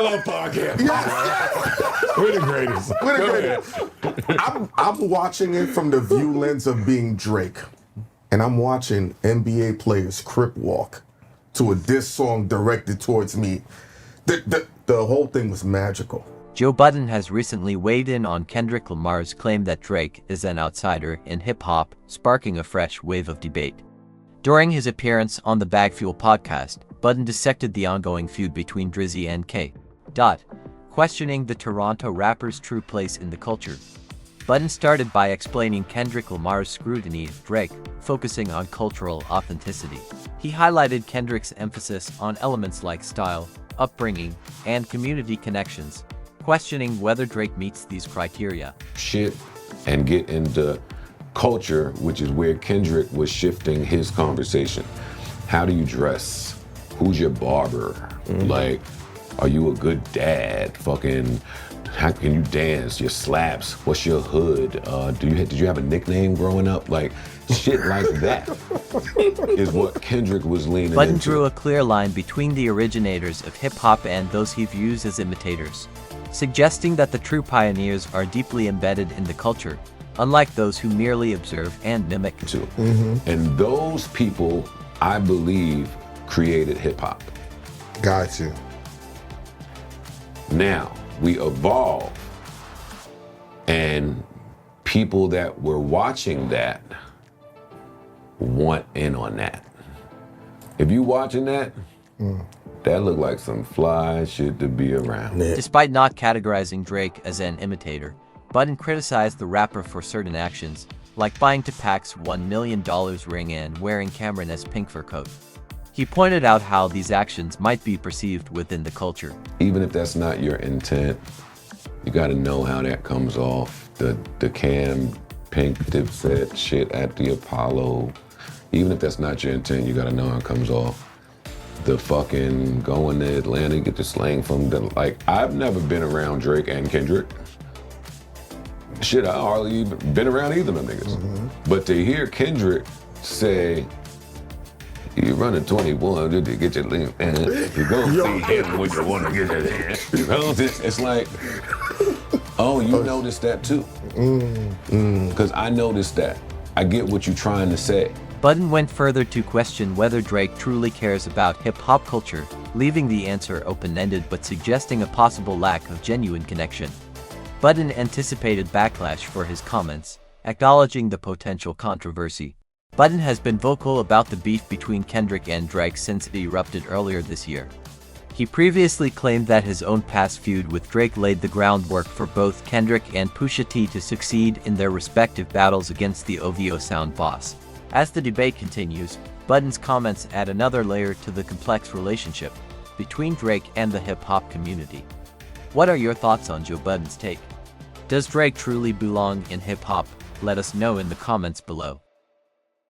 I love podcasts. Yes. We're the greatest. We're the greatest. I'm watching it from the view lens of being Drake. And I'm watching NBA players crip walk to a diss song directed towards me. The whole thing was magical. Joe Budden has recently weighed in on Kendrick Lamar's claim that Drake is an outsider in hip-hop, sparking a fresh wave of debate. During his appearance on the Bag Fuel podcast, Budden dissected the ongoing feud between Drizzy and K. questioning the Toronto rapper's true place in the culture. Budden started by explaining Kendrick Lamar's scrutiny of Drake, focusing on cultural authenticity. He highlighted Kendrick's emphasis on elements like style, upbringing, and community connections, questioning whether Drake meets these criteria. Shit and get into culture, which is where Kendrick was shifting his conversation. How do you dress? Who's your barber? Like, are you a good dad? Fucking, how can you dance? Your slaps? What's your hood? Did you have a nickname growing up? Like, shit like that is what Kendrick was leaning Budden into. drew a clear line between the originators of hip-hop and those he views as imitators, suggesting that the true pioneers are deeply embedded in the culture, unlike those who merely observe and mimic. And those people, I believe, created hip-hop. Got you. Now, we evolve, and people that were watching that want in on that. If you watching that, that look like some fly shit to be around. Despite not categorizing Drake as an imitator, Budden criticized the rapper for certain actions, like buying Tupac's $1 million ring and wearing Cameron's pink fur coat. He pointed out how these actions might be perceived within the culture. Even if that's not your intent, you gotta know how that comes off. The Cam pink Dipset shit at the Apollo. Even if that's not your intent, you gotta know how it comes off. The fucking going to Atlanta, get the slang from the, like, I've never been around Drake and Kendrick. Shit, I hardly even been around either of them niggas. But to hear Kendrick say, you running 21 to get your link, and you're gonna see him when you wanna get your hand. You know, it's like, oh, you noticed that too. Because I noticed that. I get what you're trying to say. Budden went further to question whether Drake truly cares about hip-hop culture, leaving the answer open-ended but suggesting a possible lack of genuine connection. Budden anticipated backlash for his comments, acknowledging the potential controversy. Budden has been vocal about the beef between Kendrick and Drake since it erupted earlier this year. He previously claimed that his own past feud with Drake laid the groundwork for both Kendrick and Pusha T to succeed in their respective battles against the OVO sound boss. As the debate continues, Budden's comments add another layer to the complex relationship between Drake and the hip-hop community. What are your thoughts on Joe Budden's take? Does Drake truly belong in hip-hop? Let us know in the comments below.